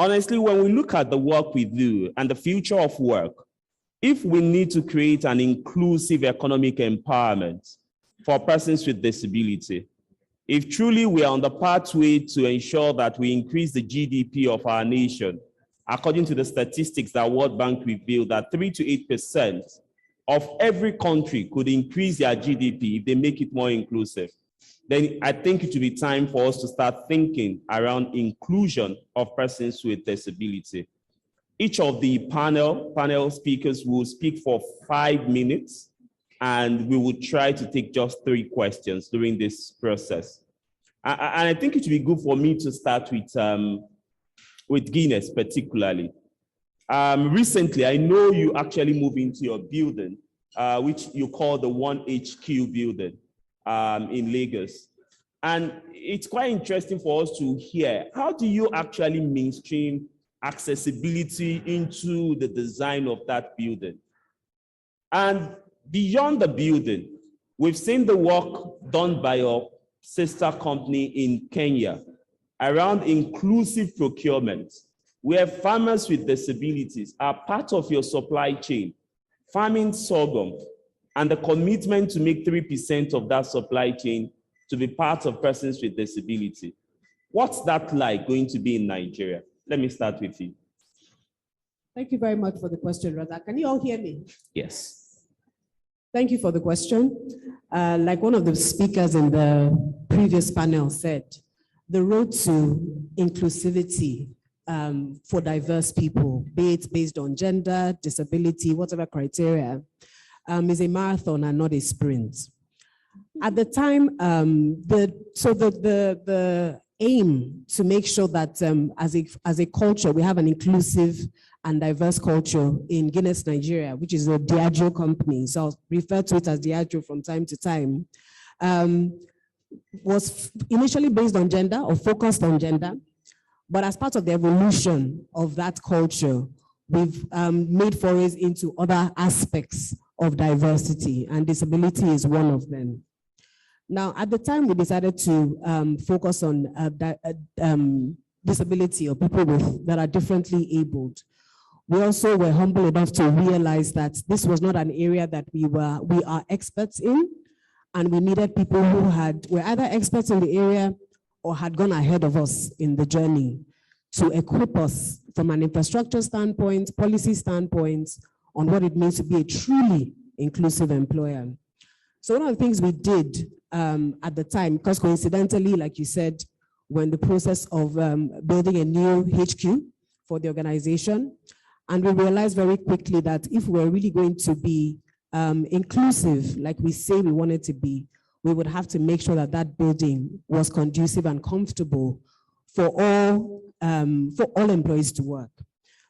honestly, when we look at the work we do and the future of work, if we need to create an inclusive economic empowerment for persons with disability, if truly we are on the pathway to ensure that we increase the GDP of our nation, according to the statistics that World Bank revealed, that 3 to 8% of every country could increase their GDP if they make it more inclusive, then I think it will be time for us to start thinking around inclusion of persons with disability. Each of the panel speakers will speak for 5 minutes, and we will try to take just 3 questions during this process. And I think it would be good for me to start with Guinness particularly. Recently, I know you actually moved into your building, which you call the 1HQ building in Lagos. And it's quite interesting for us to hear, how do you actually mainstream accessibility into the design of that building? And beyond the building, we've seen the work done by your sister company in Kenya around inclusive procurement, where farmers with disabilities are part of your supply chain, farming sorghum, and the commitment to make 3% of that supply chain to be part of persons with disability. What's that like going to be in Nigeria? Let me start with you. Thank you very much for the question, Raza. Can you all hear me? Yes. Thank you for the question. Like one of the speakers in the previous panel said, the road to inclusivity for diverse people, be it based on gender, disability, whatever criteria, is a marathon and not a sprint. At the time, the aim to make sure that as a culture, we have an inclusive and diverse culture in Guinness, Nigeria, which is a Diageo company, so I'll refer to it as Diageo from time to time, was initially based on gender or focused on gender, but as part of the evolution of that culture, we've made forays into other aspects of diversity, and disability is one of them. Now, at the time we decided to focus on disability or people that are differently abled, we also were humble enough to realize that this was not an area that we are experts in, and we needed people who were either experts in the area or had gone ahead of us in the journey to equip us from an infrastructure standpoint, policy standpoint, on what it means to be a truly inclusive employer. So one of the things we did at the time, because coincidentally, like you said, we're in the process of building a new HQ for the organization, and we realized very quickly that if we're really going to be inclusive, like we say we wanted to be, we would have to make sure that that building was conducive and comfortable for all employees to work.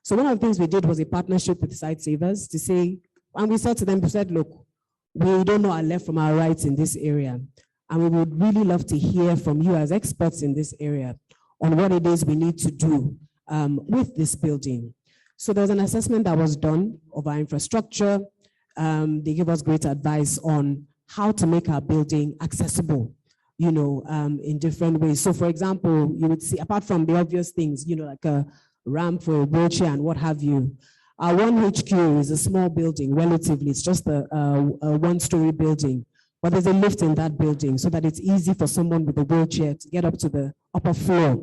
So one of the things we did was a partnership with Sightsavers to say, and we said to them, we said, look, we don't know our left from our right in this area, and we would really love to hear from you as experts in this area on what it is we need to do with this building. So there was an assessment that was done of our infrastructure. They gave us great advice on how to make our building accessible, in different ways. So for example, you would see, apart from the obvious things, like a ramp for a wheelchair and what have you, our 1HQ is a small building, relatively. It's just a one-story building, but there's a lift in that building so that it's easy for someone with a wheelchair to get up to the upper floor.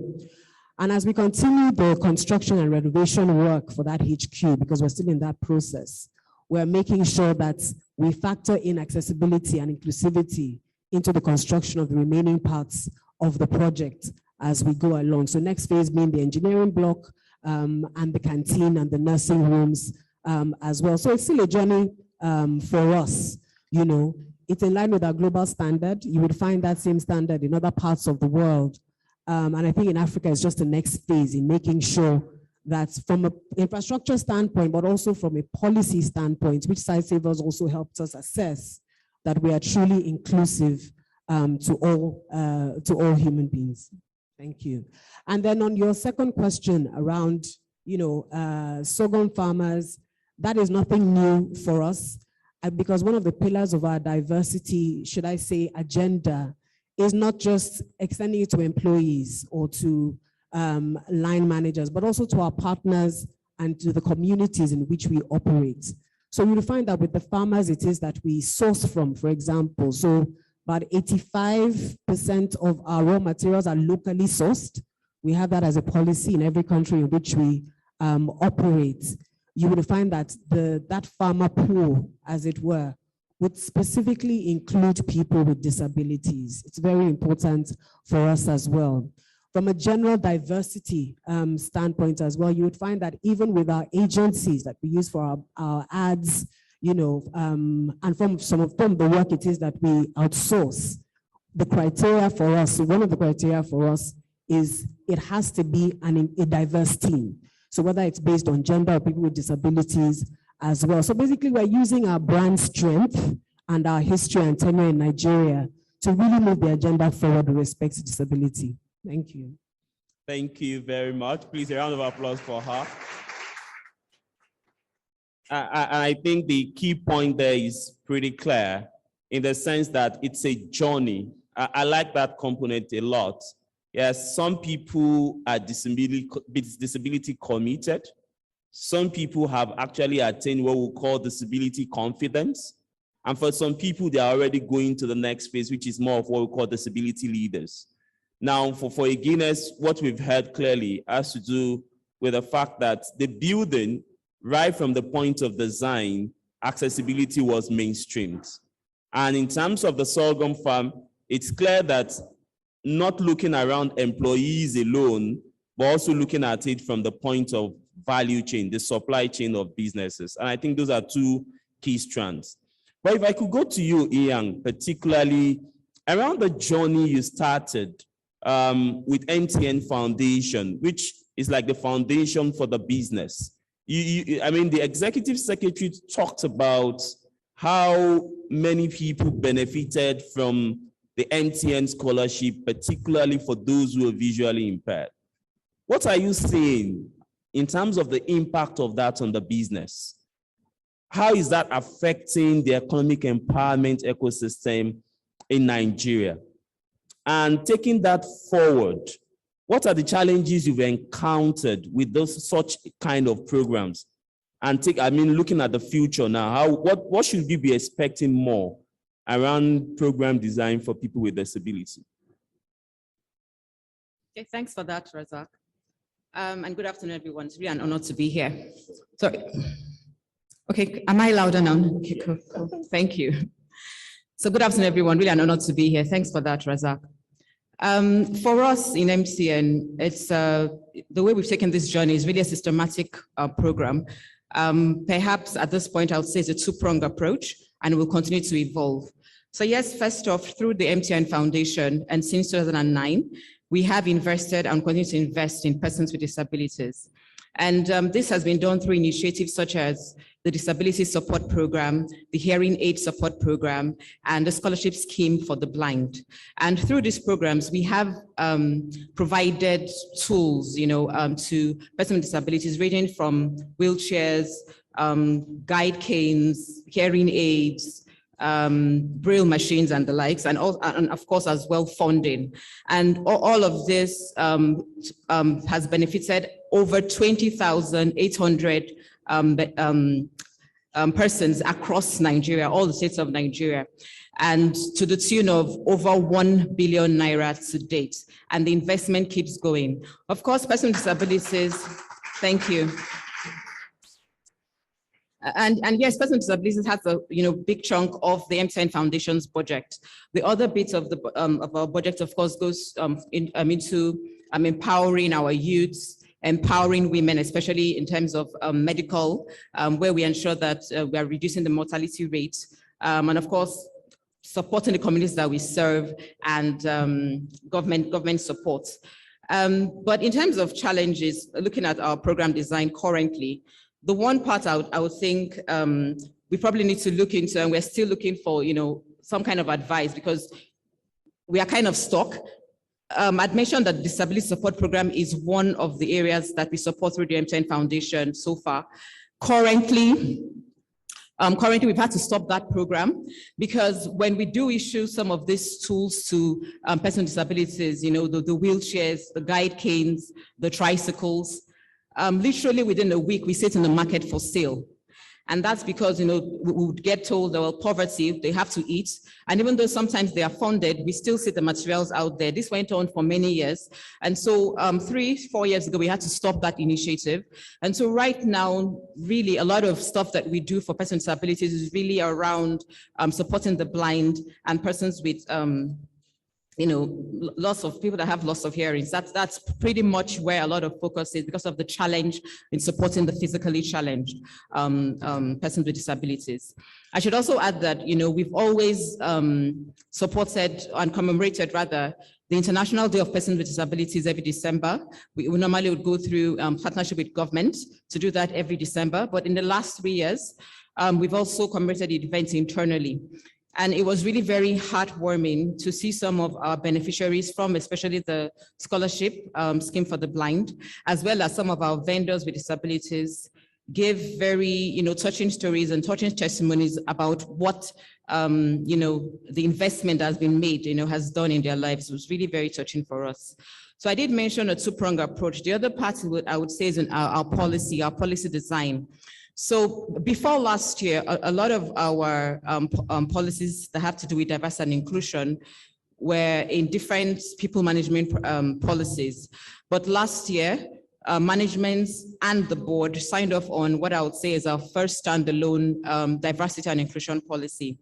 And as we continue the construction and renovation work for that HQ, because we're still in that process, we're making sure that we factor in accessibility and inclusivity into the construction of the remaining parts of the project as we go along. So next phase being the engineering block and the canteen and the nursing rooms as well. So it's still a journey for us. It's in line with our global standard. You would find that same standard in other parts of the world. And I think in Africa, it's just the next phase in making sure that from an infrastructure standpoint, but also from a policy standpoint, which Sightsavers also helped us assess, that we are truly inclusive to all human beings. Thank you. And then on your second question around, sorghum farmers, that is nothing new for us, because one of the pillars of our diversity, should I say, agenda, is not just extending it to employees or to line managers, but also to our partners and to the communities in which we operate. So you'll find that with the farmers, it is that we source from, for example. So about 85% of our raw materials are locally sourced. We have that as a policy in every country in which we operate. You will find that that farmer pool, as it were, would specifically include people with disabilities. It's very important for us as well. From a general diversity standpoint as well, you would find that even with our agencies that we use for our ads, you know, and from some of them, the work it is that we outsource, the criteria for us, one of the criteria for us is it has to be a diverse team. So whether it's based on gender or people with disabilities as well. So basically we're using our brand strength and our history and tenure in Nigeria to really move the agenda forward with respect to disability. Thank you. Thank you very much. Please, a round of applause for her. I think the key point there is pretty clear in the sense that it's a journey. I like that component a lot. Yes, some people are disability committed. Some people have actually attained what we call disability confidence. And for some people, they are already going to the next phase, which is more of what we call disability leaders. Now, for a Guinness, what we've heard clearly has to do with the fact that the building, right from the point of design, accessibility was mainstreamed. And in terms of the sorghum farm, it's clear that not looking around employees alone, but also looking at it from the point of value chain, the supply chain of businesses. And I think those are two key strands. But if I could go to you, Ian, particularly around the journey you started with MTN Foundation, which is like the foundation for the business. I mean, the executive secretary talked about how many people benefited from the MTN scholarship, particularly for those who are visually impaired. What are you seeing in terms of the impact of that on the business? How is that affecting the economic empowerment ecosystem in Nigeria? And taking that forward, what are the challenges you've encountered with such kind of programs? And looking at the future now, what should we be expecting more around program design for people with disability? Okay, thanks for that, Razak. And good afternoon, everyone. It's really an honor to be here. Sorry. Okay, am I louder now? Okay, cool. Thank you. So good afternoon, everyone. Really an honor to be here. Thanks for that, Razak. For us in MTN, it's the way we've taken this journey is really a systematic program. Perhaps at this point, I would say it's a two-pronged approach, and will continue to evolve. So yes, first off, through the MTN Foundation, and since 2009, we have invested and continue to invest in persons with disabilities. And this has been done through initiatives such as the Disability Support Program, the Hearing Aid Support Program, and the Scholarship Scheme for the Blind. And through these programs, we have provided tools, to persons with disabilities, ranging from wheelchairs, guide canes, hearing aids, braille machines and the likes, and of course as well funding. And all of this has benefited over 20,800 persons across Nigeria, all the states of Nigeria, and to the tune of over 1 billion naira to date. And the investment keeps going. Of course, persons with disabilities, thank you. And yes, persons with disabilities has a big chunk of the MTN Foundation's budget. The other bit of our budget, of course, goes into empowering our youths, empowering women, especially in terms of medical, where we ensure that we are reducing the mortality rate, and of course, supporting the communities that we serve, and government support. But in terms of challenges, looking at our program design currently, the one part I would think we probably need to look into, and we're still looking for some kind of advice, because we are kind of stuck. I'd mentioned that the Disability Support Program is one of the areas that we support through the MTN Foundation so far. Currently, Currently, we've had to stop that program because when we do issue some of these tools to persons with disabilities, you know, the wheelchairs, the guide canes, the tricycles, literally within a week, we sit in the market for sale. And that's because, you know, we would get told that, well, poverty, they have to eat. And even though sometimes they are funded, we still see the materials out there. This went on for many years. And so 3-4 years ago, we had to stop that initiative. And so right now, really a lot of stuff that we do for persons with disabilities is really around supporting the blind and persons with you know, lots of people that have loss of hearing. That's pretty much where a lot of focus is because of the challenge in supporting the physically challenged persons with disabilities. I should also add that, you know, we've always supported and commemorated rather the International Day of Persons with Disabilities every December. We normally would go through partnership with government to do that every December. But in the last 3 years, we've also commemorated the event internally. And it was really very heartwarming to see some of our beneficiaries from especially the scholarship scheme for the blind, as well as some of our vendors with disabilities, give very, you know, touching stories and touching testimonies about what, you know, the investment that has been made, you know, has done in their lives. It was really very touching for us. So I did mention a two-pronged approach. The other part I would say is in our policy design. So before last year, a lot of our policies that have to do with diversity and inclusion were in different people management policies. But last year, management and the board signed off on what I would say is our first standalone diversity and inclusion policy.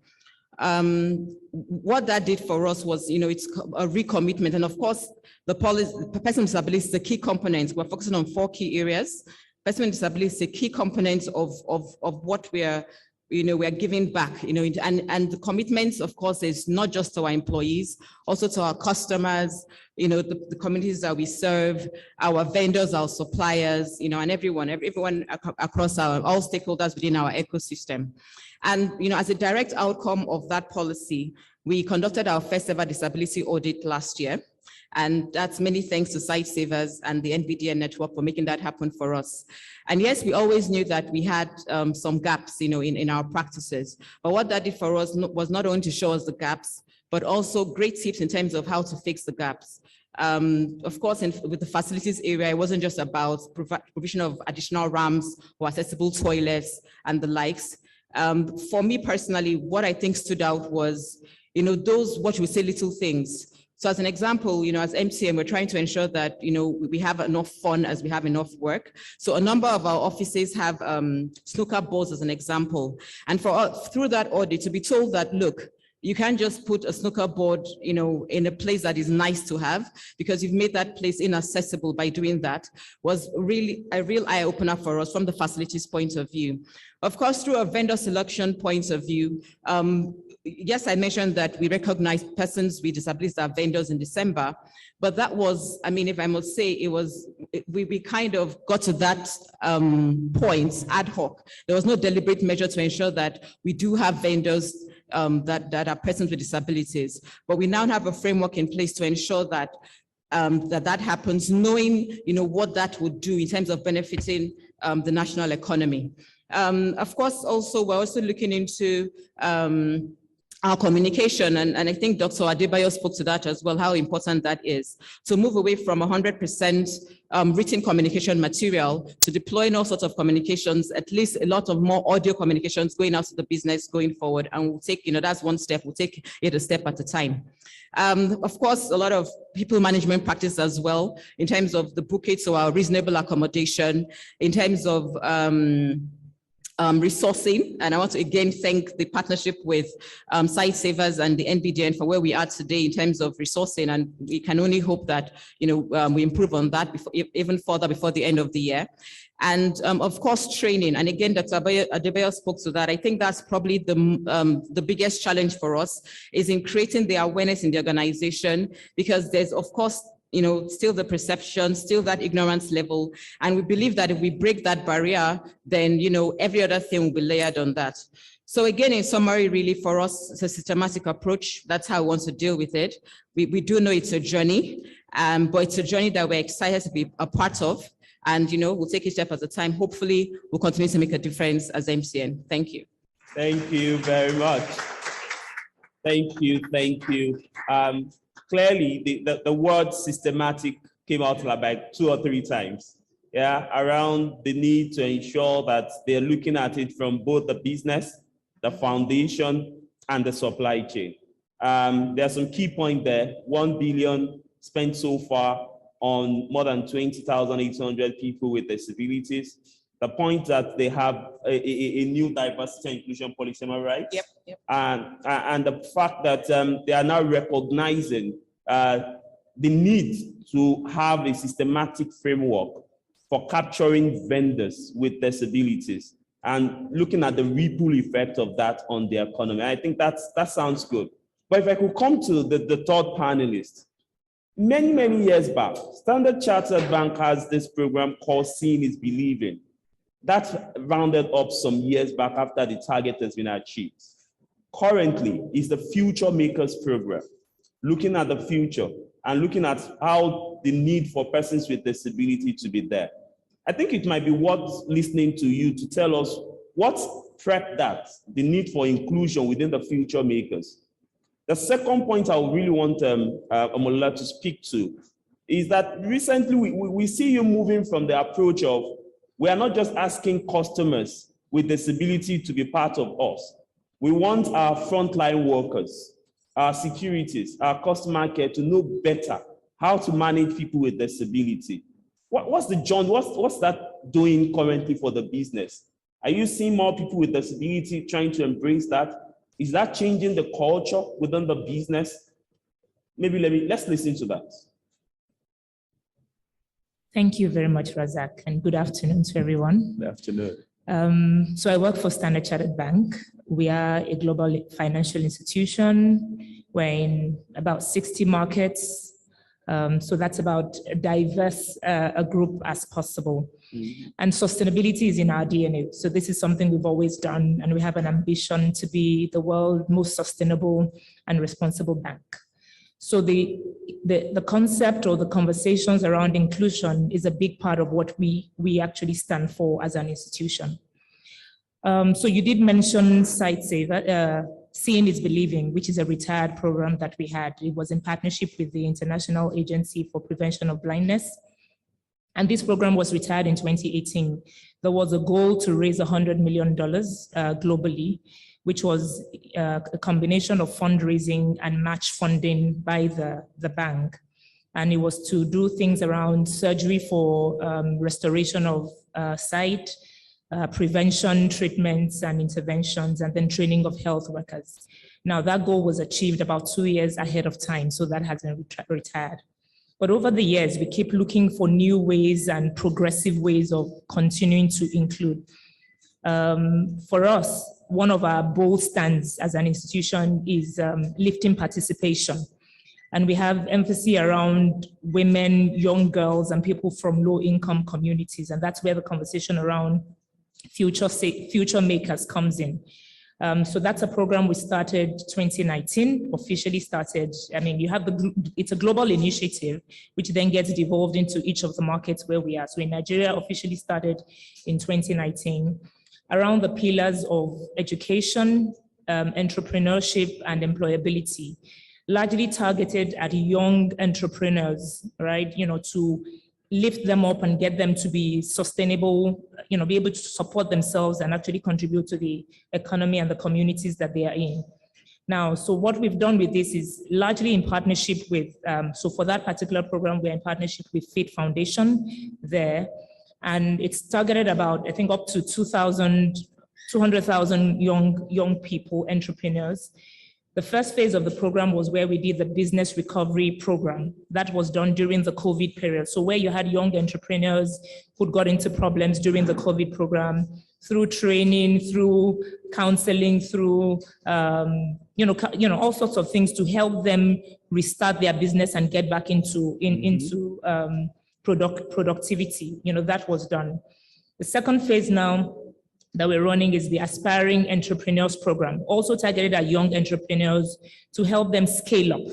What that did for us was, you know, it's a recommitment. And of course, the policy, person with disability is the key component. We're focusing on 4 key areas. Person with disability is a key component of what we are, you know, we are giving back, you know, and the commitments, of course, is not just to our employees, also to our customers, you know, the communities that we serve, our vendors, our suppliers, you know, and everyone across all stakeholders within our ecosystem. And, you know, as a direct outcome of that policy, we conducted our first ever disability audit last year. And that's many thanks to Sightsavers and the NVDN network for making that happen for us. And yes, we always knew that we had some gaps, you know, in our practices. But what that did for us was not only to show us the gaps, but also great tips in terms of how to fix the gaps. Of course, with the facilities area, it wasn't just about provision of additional ramps or accessible toilets and the likes. For me personally, what I think stood out was, you know, those, what we say, little things. So as an example, you know, as MCM, we're trying to ensure that, you know, we have enough fun as we have enough work. So a number of our offices have snooker boards as an example. And through that audit to be told that, look, you can't just put a snooker board, you know, in a place that is nice to have because you've made that place inaccessible by doing that, was really a real eye opener for us from the facilities point of view. Of course, through a vendor selection point of view, yes, I mentioned that we recognize persons with disabilities that are vendors in December, but that was, I mean, if I must say, it was, we kind of got to that point ad hoc. There was no deliberate measure to ensure that we do have vendors that are persons with disabilities, but we now have a framework in place to ensure that that happens, knowing, you know, what that would do in terms of benefiting the national economy. Of course, also, we're also looking into our communication, and I think Dr. Adebayo spoke to that as well, how important that is. To move away from 100% written communication material to deploying all sorts of communications, at least a lot of more audio communications going out to the business going forward. And we'll take, you know, that's one step, we'll take it a step at a time. Of course, a lot of people management practice as well, in terms of the bouquet, so our reasonable accommodation, in terms of resourcing, and I want to again thank the partnership with Sightsavers and the NVDN for where we are today in terms of resourcing, and we can only hope that, you know, we improve on that even further before the end of the year. And of course, training, and again, Dr. Adebayo spoke to that. I think that's probably the biggest challenge for us, is in creating the awareness in the organization, because there's, of course, you know, still the perception, still that ignorance level. And we believe that if we break that barrier, then, you know, every other thing will be layered on that. So again, in summary, really for us, it's a systematic approach. That's how we want to deal with it. We do know it's a journey, but it's a journey that we're excited to be a part of. And, you know, we'll take each step at a time. Hopefully, we'll continue to make a difference as MCN. Thank you. Thank you very much. Thank you, thank you. Clearly, the word systematic came out like 2 or 3 times. Yeah, around the need to ensure that they're looking at it from both the business, the foundation, and the supply chain. There are some key points there. 1 billion spent so far on more than 20,800 people with disabilities. The point that they have a new diversity and inclusion policy, am I right? Yep. And the fact that they are now recognizing the need to have a systematic framework for capturing vendors with disabilities and looking at the ripple effect of that on the economy. I think that sounds good. But if I could come to the third panelist, many years back, Standard Chartered Bank has this program called Seeing is Believing. That's rounded up some years back after the target has been achieved. Currently, is the Future Makers program, looking at the future and looking at how the need for persons with disability to be there. I think it might be worth listening to you to tell us what tracked that, the need for inclusion within the Future Makers. The second point I really want Omola to speak to is that recently we see you moving from the approach of we are not just asking customers with disability to be part of us. We want our frontline workers, our securities, our customer care to know better how to manage people with disability. What's that doing currently for the business? Are you seeing more people with disability trying to embrace that? Is that changing the culture within the business? Maybe let's listen to that. Thank you very much, Razak, and good afternoon to everyone. Good afternoon. So I work for Standard Chartered Bank. We are a global financial institution. We're in about 60 markets. So that's about diverse a group as possible. Mm-hmm. And sustainability is in our DNA. So this is something we've always done, and we have an ambition to be the world's most sustainable and responsible bank. So the concept or the conversations around inclusion is a big part of what we actually stand for as an institution. So you did mention SightSaver, Seeing is Believing, which is a retired program that we had. It was in partnership with the International Agency for Prevention of Blindness. And this program was retired in 2018. There was a goal to raise $100 million globally, which was a combination of fundraising and match funding by the bank. And it was to do things around surgery for restoration of sight, prevention, treatments and interventions, and then training of health workers. Now that goal was achieved about 2 years ahead of time, so that has been retired. But over the years, we keep looking for new ways and progressive ways of continuing to include. For us, one of our bold stands as an institution is lifting participation. And we have emphasis around women, young girls, and people from low-income communities. And that's where the conversation around Future Makers comes in. So that's a program we started 2019, officially started. I mean, you have it's a global initiative, which then gets devolved into each of the markets where we are. So in Nigeria, officially started in 2019. Around the pillars of education, entrepreneurship, and employability, largely targeted at young entrepreneurs, right? To lift them up and get them to be sustainable, be able to support themselves and actually contribute to the economy and the communities that they are in. Now, so what we've done with this is largely in partnership with, so for that particular program, we're in partnership with Fit Foundation there. And it's targeted about, I think, up to 200,000 young people, entrepreneurs. The first phase of the program was where we did the business recovery program. That was done during the COVID period. So where you had young entrepreneurs who got into problems during the COVID program, through training, through counseling, through all sorts of things to help them restart their business and get back into productivity. That was done. The second phase now that we're running is the Aspiring Entrepreneurs Program, also targeted at young entrepreneurs to help them scale up.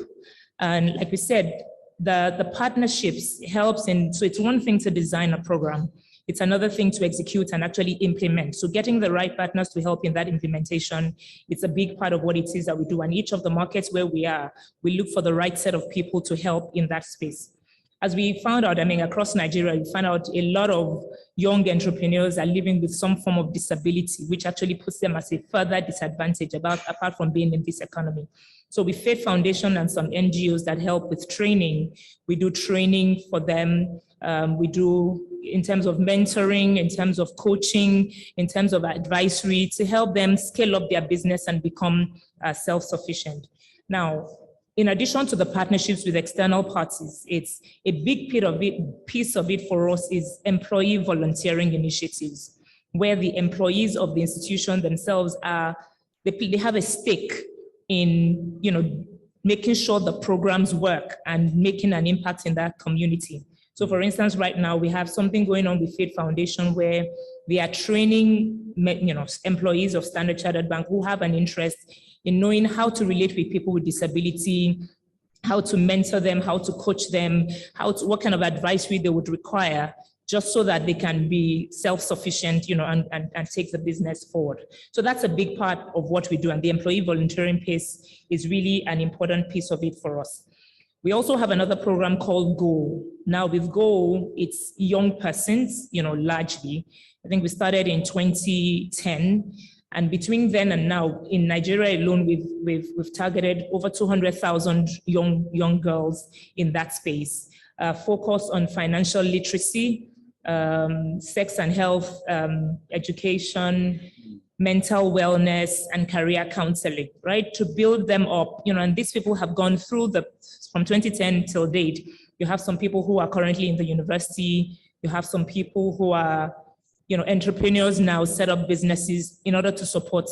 And like we said, the partnerships helps so it's one thing to design a program. It's another thing to execute and actually implement. So getting the right partners to help in that implementation, it's a big part of what it is that we do. And each of the markets where we are, we look for the right set of people to help in that space. As we found out, I mean, across Nigeria, we found out a lot of young entrepreneurs are living with some form of disability, which actually puts them as a further disadvantage apart from being in this economy. So with Faith Foundation and some NGOs that help with training, we do training for them. We do in terms of mentoring, in terms of coaching, in terms of advisory to help them scale up their business and become self-sufficient. Now, in addition to the partnerships with external parties, it's a big piece of it for us is employee volunteering initiatives, where the employees of the institution themselves they have a stake in, making sure the programs work and making an impact in that community. So for instance, right now we have something going on with Faith Foundation where we are training, employees of Standard Chartered Bank who have an interest in knowing how to relate with people with disability, how to mentor them, how to coach them, what kind of advisory they would require, just so that they can be self-sufficient, and take the business forward. So that's a big part of what we do. And the employee volunteering piece is really an important piece of it for us. We also have another program called GO. Now with GO, it's young persons, largely. I think we started in 2010. And between then and now, in Nigeria alone, we've targeted over 200,000 young girls in that space. Focus on financial literacy, sex and health, education, mental wellness, and career counseling, right? To build them up, and these people have gone through from 2010 till date. You have some people who are currently in the university. You have some people who are, entrepreneurs now set up businesses in order to support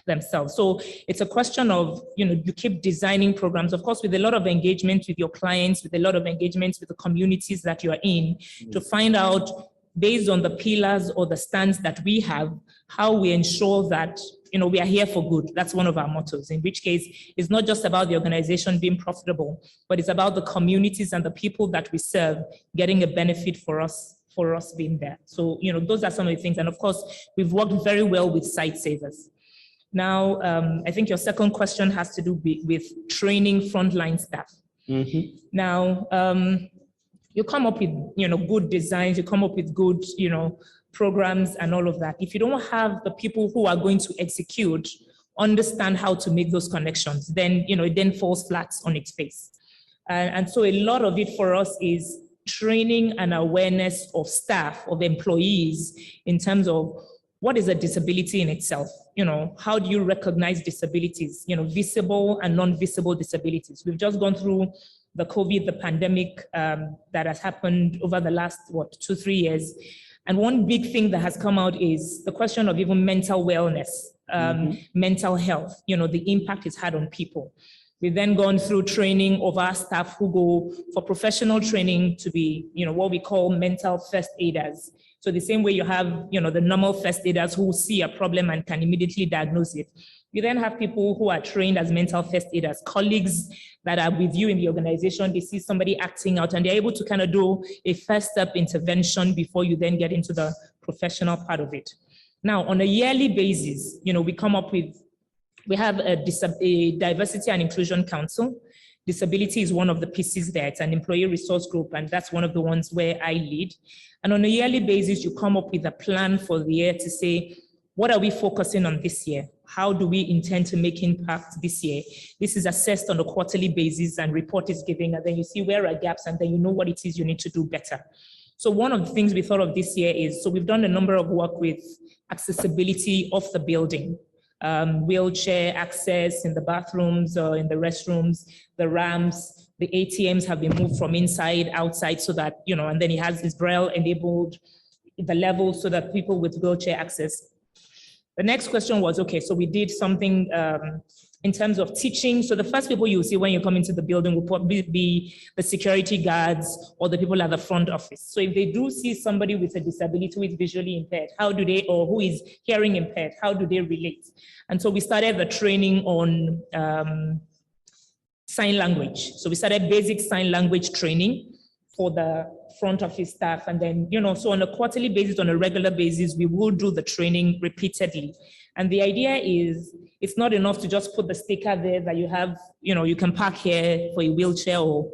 themselves. So it's a question of, you keep designing programs, of course, with a lot of engagement with your clients, with a lot of engagements with the communities that you're in, to find out, based on the pillars or the stands that we have, how we ensure that, we are here for good. That's one of our mottos, in which case it's not just about the organization being profitable, but it's about the communities and the people that we serve getting a benefit for us being there. So, those are some of the things. And of course, we've worked very well with Site Savers. Now, I think your second question has to do with training frontline staff. Mm-hmm. Now, you come up with, good designs, you come up with good, programs and all of that. If you don't have the people who are going to execute, understand how to make those connections, then, it then falls flat on its face. And so a lot of it for us is training and awareness of staff, of employees, in terms of what is a disability in itself? How do you recognize disabilities, visible and non-visible disabilities? We've just gone through the COVID, the pandemic that has happened over the last, 2-3 years. And one big thing that has come out is the question of even mental wellness, mental health, the impact it's had on people. We've then gone through training of our staff who go for professional training to be, what we call mental first aiders. So the same way you have, the normal first aiders who see a problem and can immediately diagnose it. You then have people who are trained as mental first aiders, colleagues that are with you in the organization. They see somebody acting out and they're able to kind of do a first step intervention before you then get into the professional part of it. Now, on a yearly basis, we have a diversity and inclusion council. Disability is one of the pieces there. It's an employee resource group, and that's one of the ones where I lead. And on a yearly basis, you come up with a plan for the year to say, what are we focusing on this year? How do we intend to make impact this year? This is assessed on a quarterly basis and report is given, and then you see where are gaps, and then you know what it is you need to do better. So one of the things we thought of this year is, so we've done a number of work with accessibility of the building, wheelchair access in the bathrooms or in the restrooms, the ramps, the ATMs have been moved from inside outside so that, and then it has this Braille enabled, the level so that people with wheelchair access. The next question was, okay, so we did something in terms of teaching. So the first people you see when you come into the building will probably be the security guards or the people at the front office. So if they do see somebody with a disability who is visually impaired, or who is hearing impaired, how do they relate? And so we started the training on sign language. So we started basic sign language training for the front office staff. And then, so on a quarterly basis, on a regular basis, we will do the training repeatedly. And the idea is, it's not enough to just put the sticker there that you have, you can park here for a wheelchair or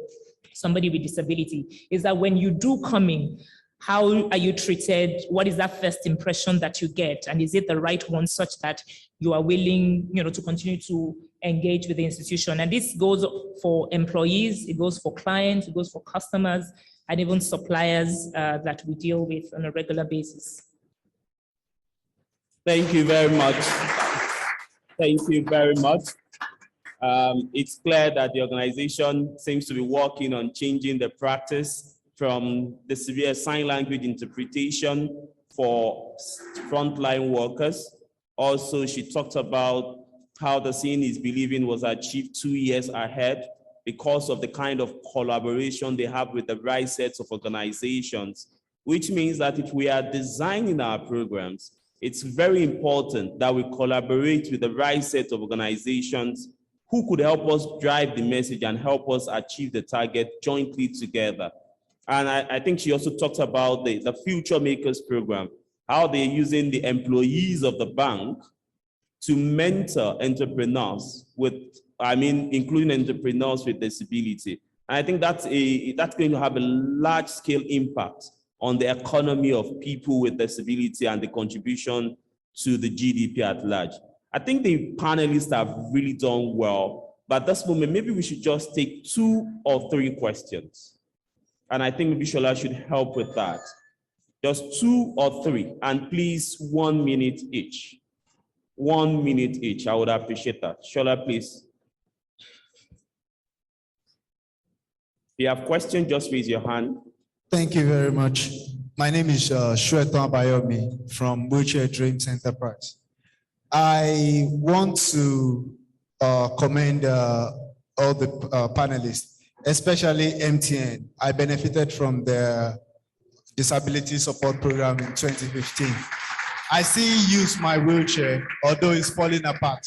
somebody with disability. Is that when you do come in, how are you treated? What is that first impression that you get? And is it the right one such that you are willing, to continue to engage with the institution? And this goes for employees, it goes for clients, it goes for customers, and even suppliers that we deal with on a regular basis. Thank you very much. Thank you very much. It's clear that the organization seems to be working on changing the practice from the severe sign language interpretation for frontline workers. Also, she talked about how the Seeing is Believing was achieved 2 years ahead because of the kind of collaboration they have with the right sets of organizations, which means that if we are designing our programs, it's very important that we collaborate with the right set of organizations who could help us drive the message and help us achieve the target jointly together. And I think she also talked about the Future Makers program, how they're using the employees of the bank to mentor entrepreneurs including entrepreneurs with disability. And I think that's going to have a large scale impact on the economy of people with disability and the contribution to the GDP at large. I think the panelists have really done well, but at this moment, maybe we should just take 2 or 3 questions. And I think maybe Shola should help with that. Just 2 or 3, and please 1 minute each. 1 minute each, I would appreciate that. Shola, please. If you have questions, just raise your hand. Thank you very much. My name is Shwetan Bayomi from Wheelchair Dreams Enterprise. I want to commend all the panelists, especially MTN. I benefited from the disability support program in 2015. I still use my wheelchair, although it's falling apart.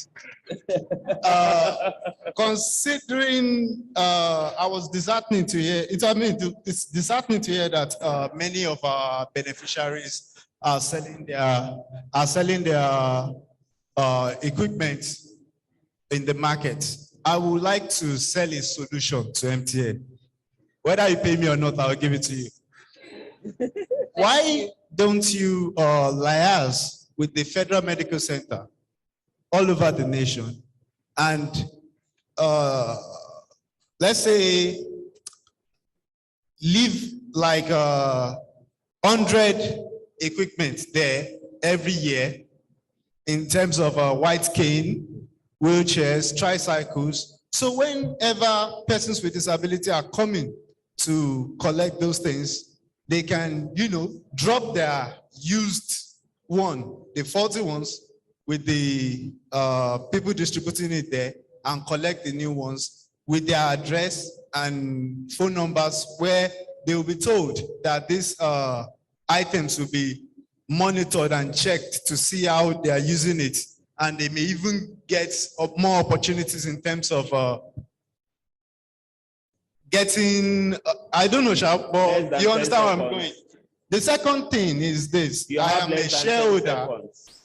Considering, I was disheartening to hear, it's disheartening to hear that many of our beneficiaries are selling their equipment in the market. I would like to sell a solution to MTN. Whether you pay me or not, I'll give it to you. Why don't you liaise with the Federal Medical Center all over the nation and let's say leave like 100 equipment there every year in terms of white cane, wheelchairs, tricycles. So whenever persons with disability are coming to collect those things, they can, drop their used one, the faulty ones, with the people distributing it there and collect the new ones with their address and phone numbers where they will be told that these items will be monitored and checked to see how they are using it. And they may even get more opportunities in terms of getting, I don't know, but you understand where I'm going. The second thing is this. I am a shareholder.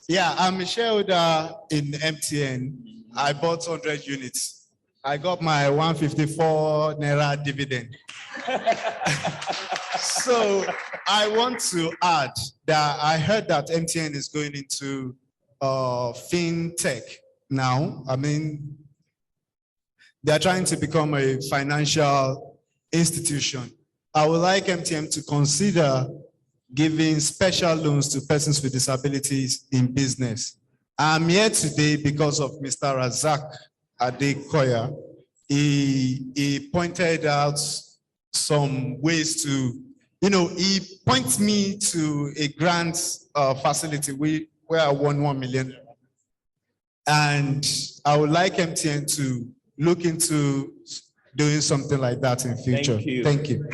Yeah, I'm a shareholder in MTN. I bought 100 units. I got my 154 Naira dividend. So I want to add that I heard that MTN is going into fintech now. I mean, they're trying to become a financial institution. I would like MTN to consider giving special loans to persons with disabilities in business. I'm here today because of Mr. Razak Adekoya. He pointed out some ways to, he points me to a grant facility where I won 1 million. And I would like MTN to look into doing something like that in future. Thank you. Thank you.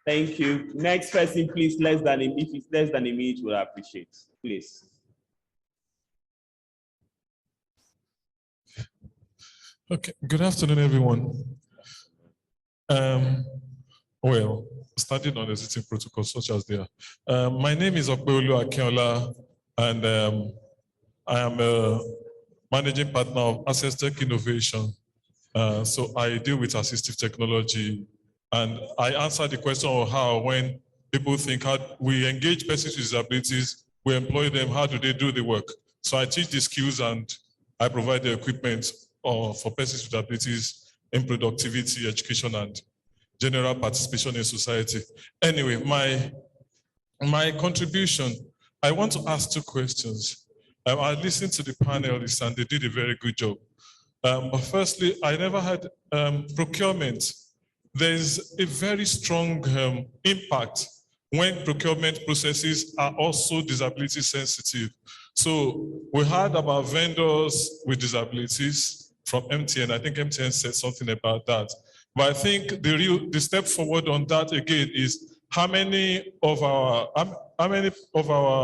Thank you. Next person, please, if it's less than a minute, we'll appreciate. Please. Okay, good afternoon, everyone. Well, standing on existing protocols such as they are. My name is Okpeolu Akinola, and I am a managing partner of Access Tech Innovation. So I deal with assistive technology, and I answer the question of how, when people think how we engage persons with disabilities, we employ them, how do they do the work? So I teach the skills and I provide the equipment for persons with disabilities in productivity, education, and general participation in society. Anyway, my contribution, I want to ask two questions. I listened to the panelists and they did a very good job. But firstly, I never had procurement. There's a very strong impact when procurement processes are also disability sensitive. So we heard about vendors with disabilities from MTN. I think MTN said something about that. But I think the step forward on that again is how many of our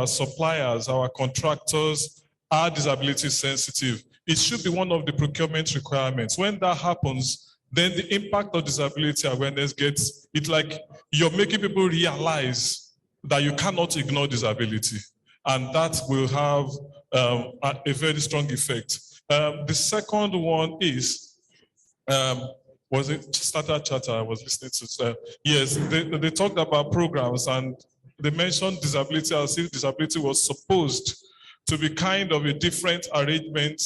suppliers, our contractors are disability sensitive. It should be one of the procurement requirements. When that happens, then the impact of disability awareness gets, it's like you're making people realize that you cannot ignore disability. And that will have a very strong effect. The second one is, was it Starter Chatter I was listening to? Yes, they talked about programs and they mentioned disability as if disability was supposed to be kind of a different arrangement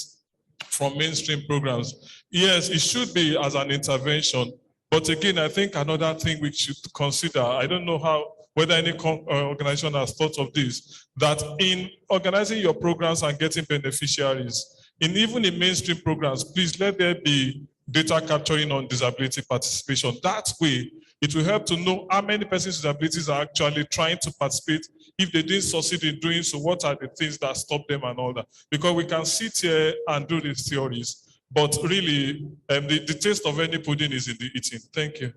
from mainstream programs. Yes, it should be as an intervention. But again, I think another thing we should consider, I don't know whether any organization has thought of this, that in organizing your programs and getting beneficiaries, even in mainstream programs, please let there be data capturing on disability participation. That way, it will help to know how many persons with disabilities are actually trying to participate. If they didn't succeed in doing so, what are the things that stop them and all that? Because we can sit here and do these theories, but really, the taste of any pudding is in the eating. Thank you.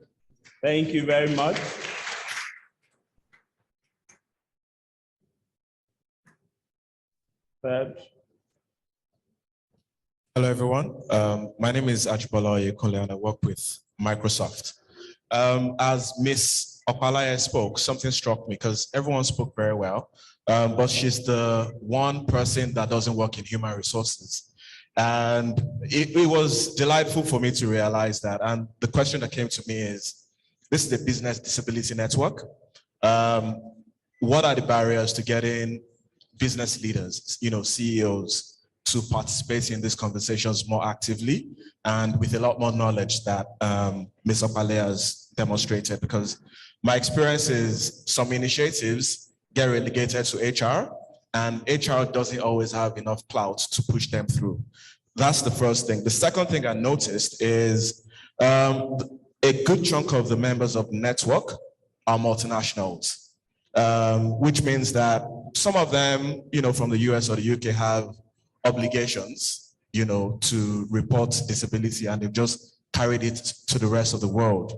Thank you very much. Serge. Hello, everyone. My name is Ajibola Oyekole, and I work with Microsoft. As Ms. Opalaya spoke, something struck me because everyone spoke very well, but she's the one person that doesn't work in human resources. And it was delightful for me to realize that. And the question that came to me is, this is the Business Disability Network. What are the barriers to getting business leaders, CEOs, to participate in these conversations more actively and with a lot more knowledge that Ms. Opalaya has demonstrated? Because my experience is some initiatives get relegated to HR, and HR doesn't always have enough clout to push them through. That's the first thing. The second thing I noticed is a good chunk of the members of the network are multinationals, which means that some of them, from the US or the UK have obligations, to report disability, and they've just carried it to the rest of the world.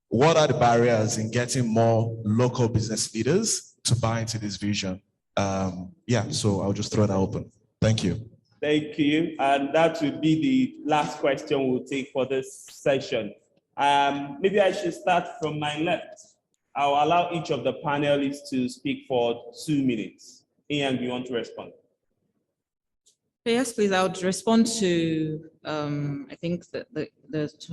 What are the barriers in getting more local business leaders to buy into this vision? So I'll just throw that open. Thank you. Thank you. And that would be the last question we'll take for this session. Maybe I should start from my left. I'll allow each of the panelists to speak for 2 minutes. Ian, do you want to respond? Yes, please. I would respond to, I think, the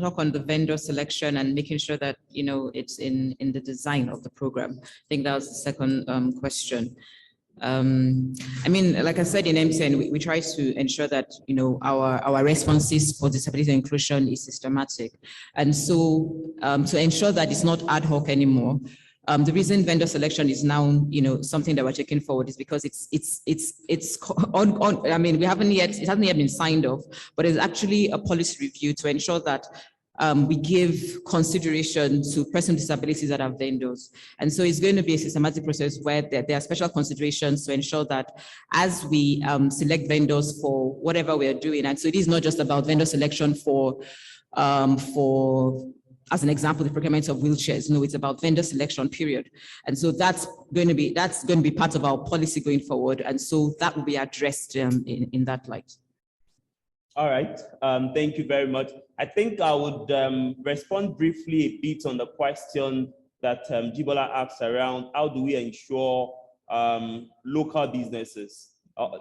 talk on the vendor selection and making sure that, it's in the design of the program. I think that was the second question. Like I said, in MTN, we try to ensure that, our responses for disability inclusion is systematic. And so to ensure that it's not ad hoc anymore, the reason vendor selection is now, something that we're taking forward is because it's on. It hasn't yet been signed off, but it's actually a policy review to ensure that we give consideration to persons with disabilities that are vendors. And so it's going to be a systematic process where there are special considerations to ensure that as we select vendors for whatever we're doing, and so it is not just about vendor selection for as an example, the procurement of wheelchairs. No, it's about vendor selection, period. And so that's going to be part of our policy going forward. And so that will be addressed in that light. All right, thank you very much. I think I would respond briefly a bit on the question that Jibola asked around how do we ensure local businesses.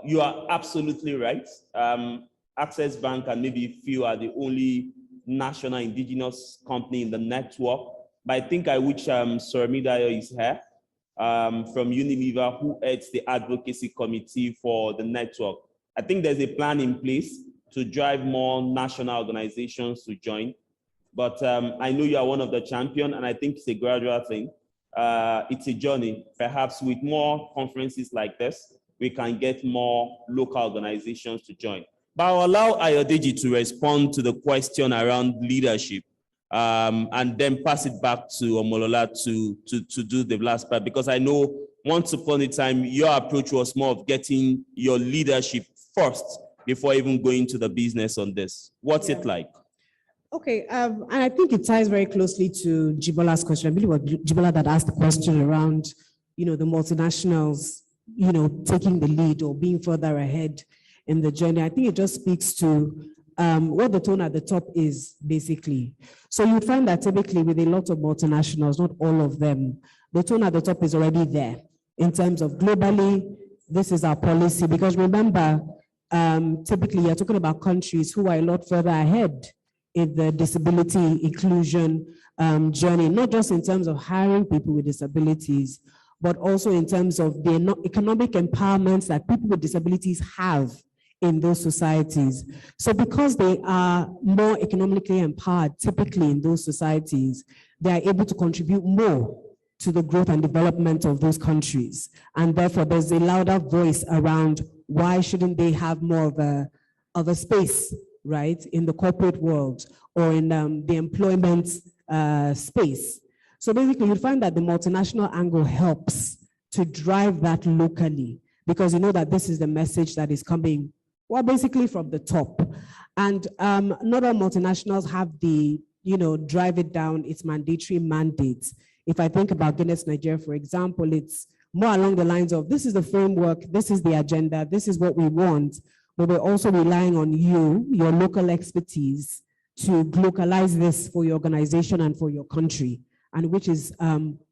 You are absolutely right. Access Bank and maybe few are the only national indigenous company in the network. But I think I wish Sormidayo is here from Unilever, who heads the advocacy committee for the network. I think there's a plan in place to drive more national organizations to join. But I know you are one of the champions, and I think it's a gradual thing. It's a journey. Perhaps with more conferences like this, we can get more local organizations to join. But I'll allow Ayodeji to respond to the question around leadership, and then pass it back to Omolola to do the last part, because I know once upon a time, your approach was more of getting your leadership first before even going to the business on this. What's it like? Okay, and I think it ties very closely to Jibola's question. I believe it was Jibola that asked the question around, the multinationals, taking the lead or being further ahead in the journey. I think it just speaks to what the tone at the top is, basically. So you find that typically with a lot of multinationals, not all of them, the tone at the top is already there in terms of globally, this is our policy. Because remember, typically you're talking about countries who are a lot further ahead in the disability inclusion journey, not just in terms of hiring people with disabilities, but also in terms of the economic empowerments that people with disabilities have in those societies. So because they are more economically empowered, typically in those societies, they are able to contribute more to the growth and development of those countries. And therefore, there's a louder voice around why shouldn't they have more of a space, right, in the corporate world or in the employment space. So basically, you find that the multinational angle helps to drive that locally, because you know that this is the message that is coming, well, basically from the top. And not all multinationals have the, drive it down, it's mandatory mandates. If I think about Guinness Nigeria, for example, it's more along the lines of, this is the framework, this is the agenda, this is what we want, but we're also relying on you, your local expertise, to localize this for your organization and for your country, and which is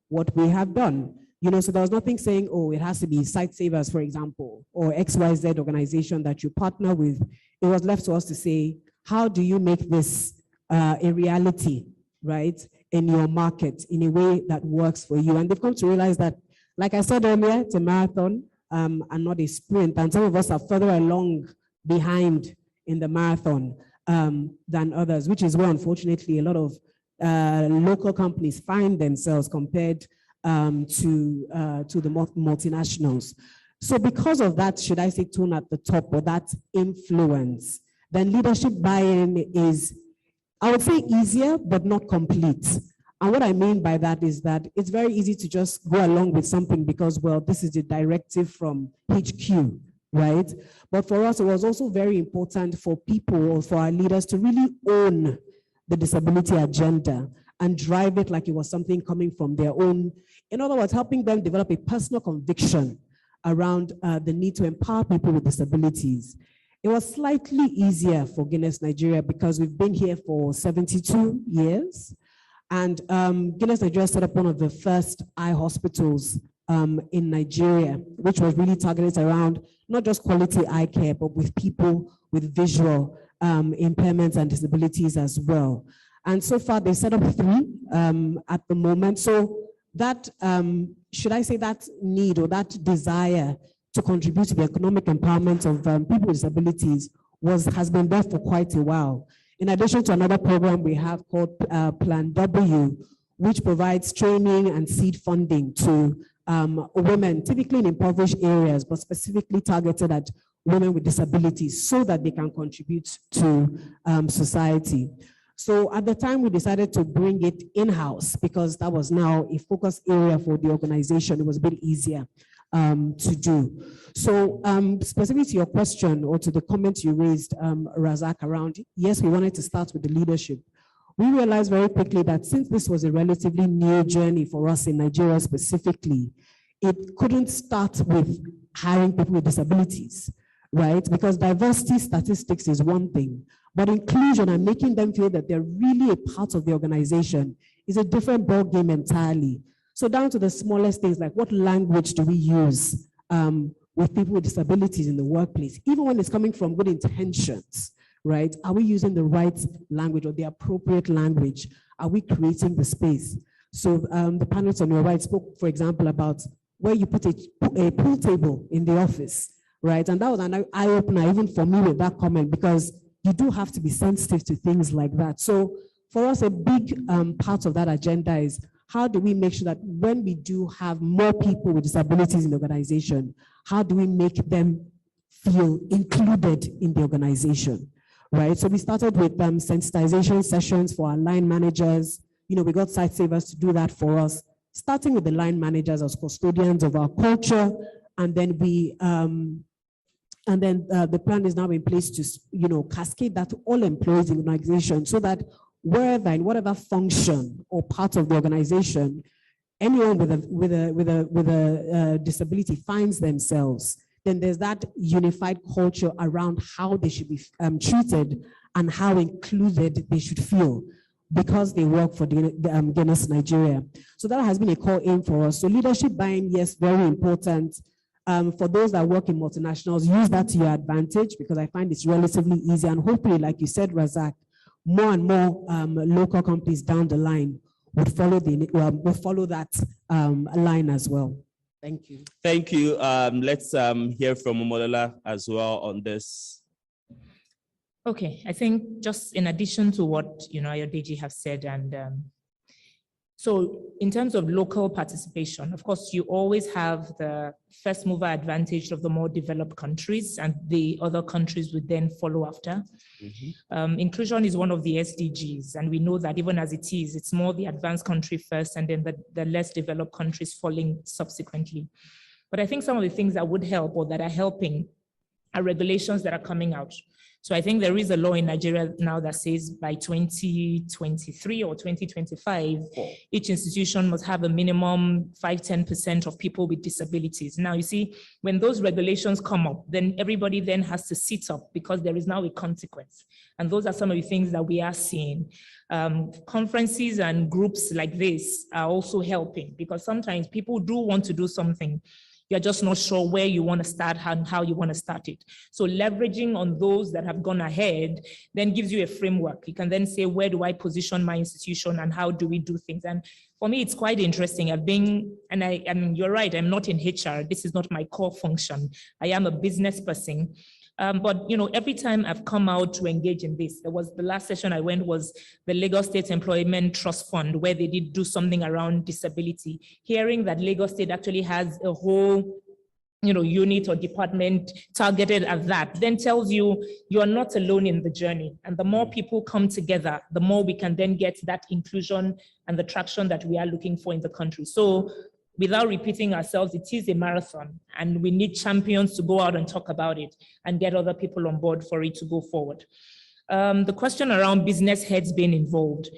what we have done. So there was nothing saying, oh, it has to be Site Savers, for example, or XYZ organization that you partner with. It was left to us to say, how do you make this a reality, right, in your market in a way that works for you? And they've come to realize that, like I said earlier, it's a marathon and not a sprint. And some of us are further along behind in the marathon than others, which is where, unfortunately, a lot of local companies find themselves compared to the multinationals. So because of that, should I say tone at the top, or that influence, then leadership buy-in is, I would say, easier, but not complete. And what I mean by that is that it's very easy to just go along with something because, well, this is the directive from HQ, right? But for us, it was also very important for people, or for our leaders, to really own the disability agenda and drive it like it was something coming from their own. In other words, helping them develop a personal conviction around the need to empower people with disabilities. It was slightly easier for Guinness Nigeria because we've been here for 72 years. And Guinness Nigeria set up one of the first eye hospitals in Nigeria, which was really targeted around not just quality eye care, but with people with visual impairments and disabilities as well. And so far, they set up 3 at the moment. So that, should I say that need or that desire to contribute to the economic empowerment of people with disabilities has been there for quite a while. In addition to another program we have called Plan W, which provides training and seed funding to women, typically in impoverished areas, but specifically targeted at women with disabilities so that they can contribute to society. So at the time, we decided to bring it in-house because that was now a focus area for the organization. It was a bit easier to do. So specifically to your question or to the comment you raised, Razak, around, yes, we wanted to start with the leadership. We realized very quickly that since this was a relatively new journey for us in Nigeria specifically, it couldn't start with hiring people with disabilities, right? Because diversity statistics is one thing, but inclusion and making them feel that they're really a part of the organization is a different ballgame entirely. So down to the smallest things, like what language do we use with people with disabilities in the workplace, even when it's coming from good intentions, right? Are we using the right language or the appropriate language? Are we creating the space? So the panelists on your right spoke, for example, about where you put a pool table in the office, right? And that was an eye-opener even for me with that comment, because you do have to be sensitive to things like that. So for us, a big part of that agenda is how do we make sure that when we do have more people with disabilities in the organization, how do we make them feel included in the organization, right? So we started with sensitization sessions for our line managers. You know, we got Site Savers to do that for us, starting with the line managers as custodians of our culture, and then the plan is now in place to, you know, cascade that to all employees in the organization, so that wherever, in whatever function or part of the organization, anyone with a disability finds themselves, then there's that unified culture around how they should be treated and how included they should feel, because they work for Guinness Nigeria. So that has been a core aim for us. So leadership buy-in, yes, very important. For those that work in multinationals, use that to your advantage, because I find it's relatively easy. And hopefully, like you said, Razak, more and more local companies down the line would follow that line as well. Thank you. Thank you. Let's hear from Omolola as well on this. Okay, I think just in addition to what Ayodeji have said, and so in terms of local participation, of course, you always have the first mover advantage of the more developed countries, and the other countries would then follow after. Inclusion is one of the SDGs, and we know that even as it is, it's more the advanced country first, and then the less developed countries following subsequently. But I think some of the things that would help or that are helping are regulations that are coming out. So I think there is a law in Nigeria now that says by 2023 or 2025, each institution must have a minimum 5–10% of people with disabilities. Now, you see, when those regulations come up, then everybody then has to sit up, because there is now a consequence. And those are some of the things that we are seeing. Conferences and groups like this are also helping, because sometimes people do want to do something. You're just not sure where you want to start and how you want to start it. So leveraging on those that have gone ahead then gives you a framework. You can then say, where do I position my institution and how do we do things? And for me, it's quite interesting. I mean, you're right, I'm not in HR. This is not my core function. I am a business person. But every time I've come out to engage in this, there was the last session I went was the Lagos State Employment Trust Fund, where they did do something around disability. Hearing that Lagos State actually has a whole unit or department targeted at that, then tells you you are not alone in the journey. And the more people come together, the more we can then get that inclusion and the traction that we are looking for in the country. So without repeating ourselves, it is a marathon, and we need champions to go out and talk about it and get other people on board for it to go forward. The question around business heads being involved.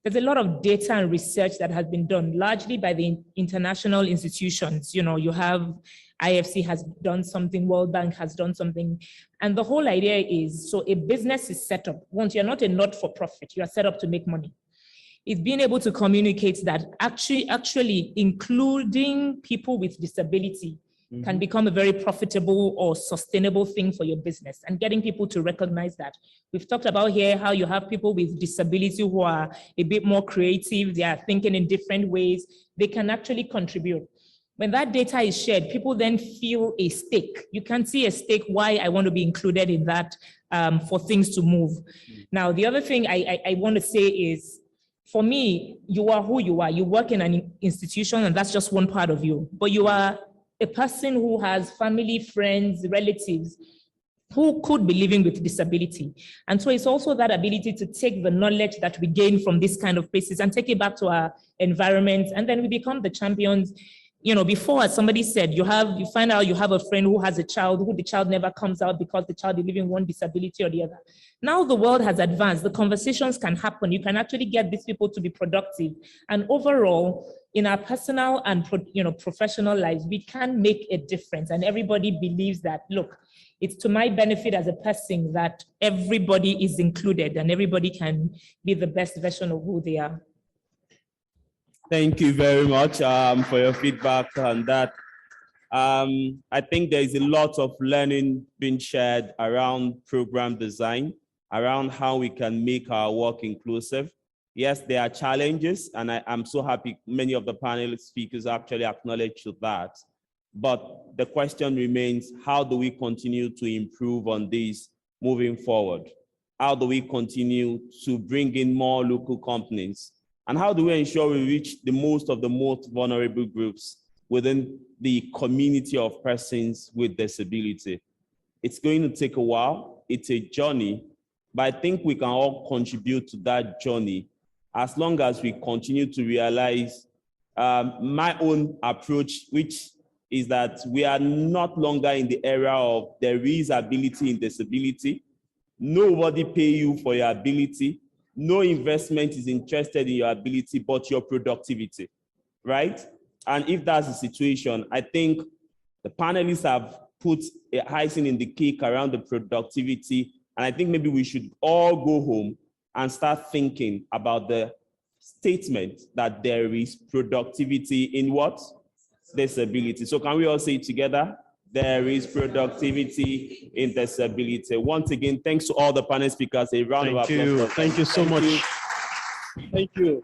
There's a lot of data and research that has been done largely by the international institutions. You have IFC has done something, World Bank has done something. And the whole idea is, so a business is set up. Once you're not a not-for-profit, you are set up to make money. It's being able to communicate that actually including people with disability can become a very profitable or sustainable thing for your business, and getting people to recognize that. We've talked about here how you have people with disability who are a bit more creative, they are thinking in different ways, they can actually contribute. When that data is shared, people then feel a stake. You can see a stake, why I want to be included in that for things to move. Now, the other thing I want to say is, for me, you are who you are. You work in an institution, and that's just one part of you. But you are a person who has family, friends, relatives who could be living with disability. And so it's also that ability to take the knowledge that we gain from this kind of places and take it back to our environment. And then we become the champions. Before, as somebody said, you find out you have a friend who has a child, who the child never comes out because the child is living one disability or the other. Now the world has advanced, the conversations can happen. You can actually get these people to be productive. And overall, in our personal and professional lives, we can make a difference. And everybody believes that, look, it's to my benefit as a person that everybody is included and everybody can be the best version of who they are. Thank you very much for your feedback on that. I think there is a lot of learning being shared around program design, around how we can make our work inclusive. Yes, there are challenges, and I'm so happy many of the panel speakers actually acknowledge that. But the question remains, how do we continue to improve on this moving forward? How do we continue to bring in more local companies? And how do we ensure we reach the most vulnerable groups within the community of persons with disability? It's going to take a while. It's a journey, but I think we can all contribute to that journey as long as we continue to realize my own approach, which is that we are not longer in the era of there is ability in disability. Nobody pay you for your ability. No investment is interested in your ability, but your productivity, right? And if that's the situation, I think the panelists have put a icing in the cake around the productivity. And I think maybe we should all go home and start thinking about the statement that there is productivity in what? Disability. So can we all say it together? There is productivity in disability. Once again, thanks to all the panel speakers. A round of applause. Thank you so much. Thank you.